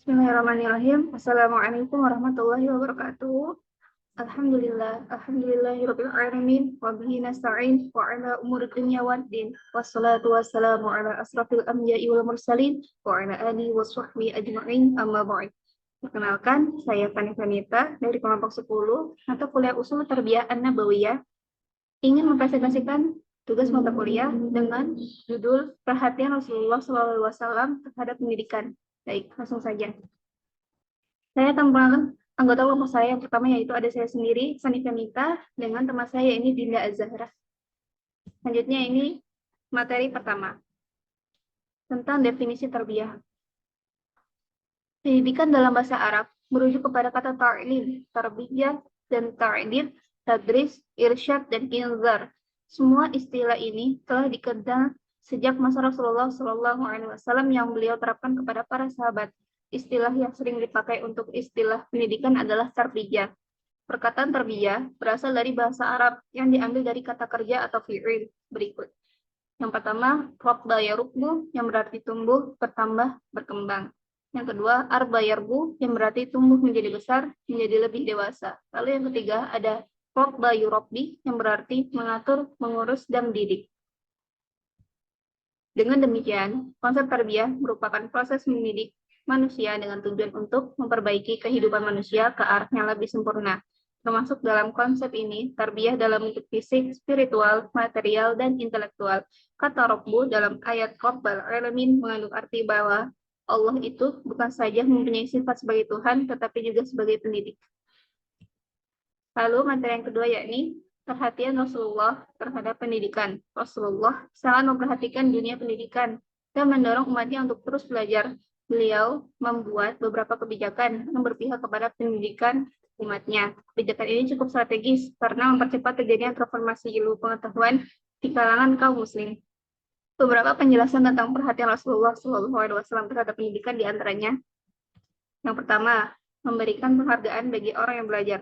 Bismillahirrahmanirrahim. Assalamualaikum warahmatullahi wabarakatuh. Alhamdulillahirabbil alamin wa bihi nasta'in wa ala umuri dunya waddin. Wassalatu wassalamu ala asrafil anbiya'i wal mursalin wa ala alihi washabbihi ajma'in. Amma ba'd. Perkenalkan, saya Fani Fanita dari kelompok 10 mata kuliah Ushul Tarbiyah An-Nabawiyah. Ingin mempresentasikan tugas mata kuliah dengan judul Perhatian Rasulullah SAW terhadap pendidikan. Baik, langsung saja. Saya akan memperkenalkan anggota kelompok saya yang pertama, yaitu ada saya sendiri, Fani Fanita, dengan teman saya ini Dinda Az-Zahra. Selanjutnya ini materi pertama tentang definisi tarbiyah. Pendidikan dalam bahasa Arab merujuk kepada kata ta'lim, tarbiyah, dan ta'dib, tadris, irsyad, dan inzar. Semua istilah ini telah dikenal sejak masa Rasulullah SAW yang beliau terapkan kepada para sahabat. Istilah yang sering dipakai untuk istilah pendidikan adalah tarbiyah. Perkataan tarbiyah berasal dari bahasa Arab yang diambil dari kata kerja atau fi'il berikut. Yang pertama, rabba yarubbu, yang berarti tumbuh, bertambah, berkembang. Yang kedua, arba yarbu, yang berarti tumbuh menjadi besar, menjadi lebih dewasa. Lalu yang ketiga ada rabba yurabbi, yang berarti mengatur, mengurus, dan mendidik. Dengan demikian, konsep tarbiyah merupakan proses mendidik manusia dengan tujuan untuk memperbaiki kehidupan manusia ke arah yang lebih sempurna. Termasuk dalam konsep ini, tarbiyah dalam bentuk fisik, spiritual, material, dan intelektual. Kata Rabbu dalam ayat Rabbal Alamin mengandung arti bahwa Allah itu bukan saja mempunyai sifat sebagai Tuhan, tetapi juga sebagai pendidik. Lalu materi yang kedua yakni perhatian Rasulullah terhadap pendidikan. Rasulullah sangat memperhatikan dunia pendidikan dan mendorong umatnya untuk terus belajar. Beliau membuat beberapa kebijakan yang berpihak kepada pendidikan umatnya. Kebijakan ini cukup strategis karena mempercepat terjadinya transformasi ilmu pengetahuan di kalangan kaum muslim. Beberapa penjelasan tentang perhatian Rasulullah SAW terhadap pendidikan diantaranya. Yang pertama, memberikan penghargaan bagi orang yang belajar.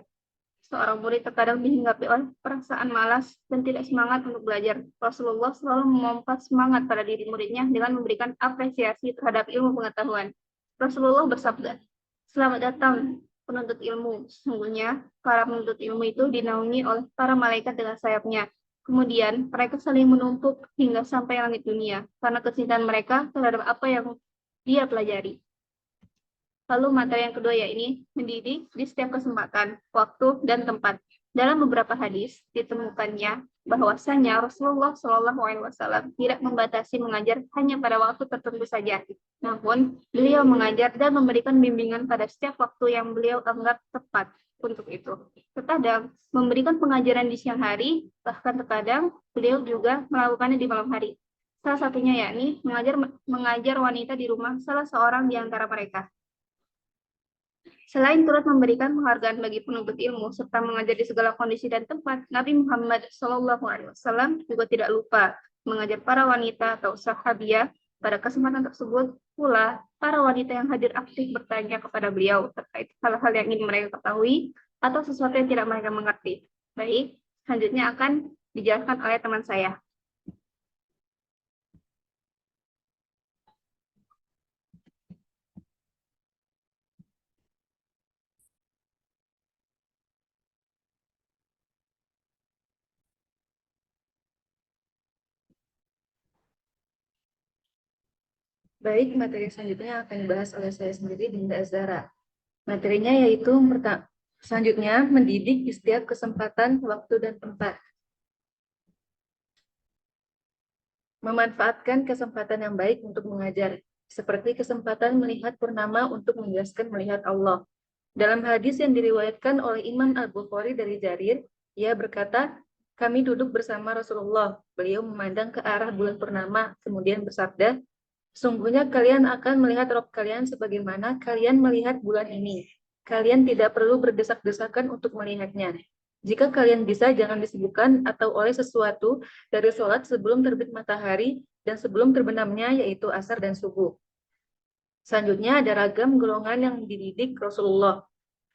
Seorang murid terkadang dihinggapi oleh perasaan malas dan tidak semangat untuk belajar. Rasulullah selalu memompa semangat pada diri muridnya dengan memberikan apresiasi terhadap ilmu pengetahuan. Rasulullah bersabda, "Selamat datang penuntut ilmu. Sesungguhnya para penuntut ilmu itu dinaungi oleh para malaikat dengan sayapnya. Kemudian mereka saling menumpuk hingga sampai langit dunia karena kecintaan mereka terhadap apa yang dia pelajari." Lalu materi yang kedua yakni mendidik di setiap kesempatan, waktu, dan tempat. Dalam beberapa hadis ditemukannya bahwasanya Rasulullah SAW tidak membatasi mengajar hanya pada waktu tertentu saja. Namun, beliau mengajar dan memberikan bimbingan pada setiap waktu yang beliau anggap tepat untuk itu. Terkadang memberikan pengajaran di siang hari, bahkan terkadang beliau juga melakukannya di malam hari. Salah satunya yakni mengajar wanita di rumah salah seorang di antara mereka. Selain turut memberikan penghargaan bagi penuntut ilmu serta mengajar di segala kondisi dan tempat, Nabi Muhammad SAW juga tidak lupa mengajar para wanita atau sahabiah. Pada kesempatan tersebut pula, para wanita yang hadir aktif bertanya kepada beliau terkait hal-hal yang ingin mereka ketahui atau sesuatu yang tidak mereka mengerti. Baik, selanjutnya akan dijelaskan oleh teman saya. Baik, materi selanjutnya akan dibahas oleh saya sendiri, Dinda Az-Zahra. Materinya yaitu selanjutnya mendidik di setiap kesempatan, waktu, dan tempat. Memanfaatkan kesempatan yang baik untuk mengajar, seperti kesempatan melihat purnama untuk menjelaskan melihat Allah. Dalam hadis yang diriwayatkan oleh Imam Al-Bukhari dari Jarir, ia berkata, "Kami duduk bersama Rasulullah. Beliau memandang ke arah bulan purnama, kemudian bersabda, 'Sungguhnya kalian akan melihat Rabb kalian sebagaimana kalian melihat bulan ini. Kalian tidak perlu berdesak-desakan untuk melihatnya. Jika kalian bisa, jangan disibukkan atau oleh sesuatu dari sholat sebelum terbit matahari dan sebelum terbenamnya, yaitu asar dan subuh.'" Selanjutnya ada ragam golongan yang dididik Rasulullah,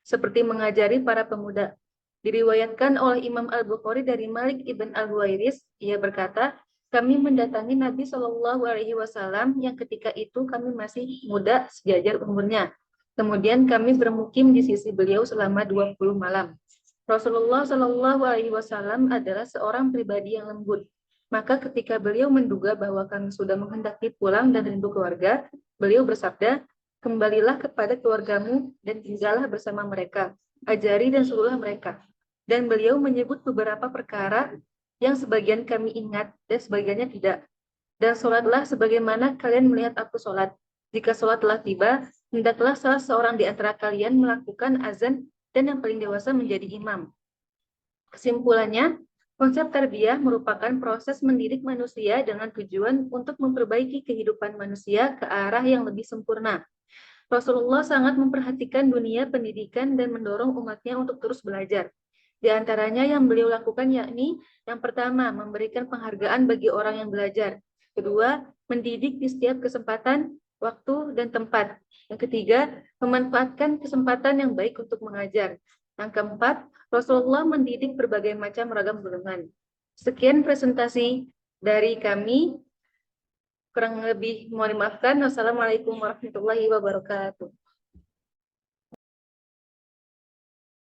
seperti mengajari para pemuda. Diriwayatkan oleh Imam Al-Bukhari dari Malik ibn Al-Huwairis, ia berkata, "Kami mendatangi Nabi Shallallahu Alaihi Wasallam yang ketika itu kami masih muda sejajar umurnya. Kemudian kami bermukim di sisi beliau selama 20 malam. Rasulullah Shallallahu Alaihi Wasallam adalah seorang pribadi yang lembut. Maka ketika beliau menduga bahwa kami sudah menghendaki pulang dan rindu keluarga, beliau bersabda, kembalilah kepada keluargamu dan tinggallah bersama mereka. Ajari dan suruhlah mereka. Dan beliau menyebut beberapa perkara yang sebagian kami ingat dan sebagiannya tidak. Dan sholatlah sebagaimana kalian melihat aku sholat. Jika sholat telah tiba, hendaklah salah seorang di antara kalian melakukan azan dan yang paling dewasa menjadi imam. Kesimpulannya, konsep tarbiyah merupakan proses mendidik manusia dengan tujuan untuk memperbaiki kehidupan manusia ke arah yang lebih sempurna. Rasulullah sangat memperhatikan dunia pendidikan dan mendorong umatnya untuk terus belajar. Di antaranya yang beliau lakukan yakni yang pertama, memberikan penghargaan bagi orang yang belajar. Kedua, mendidik di setiap kesempatan, waktu, dan tempat. Yang ketiga, memanfaatkan kesempatan yang baik untuk mengajar. Yang keempat, Rasulullah mendidik berbagai macam ragam golongan. Sekian presentasi dari kami. Kurang lebih mohon dimaafkan. Wassalamualaikum warahmatullahi wabarakatuh.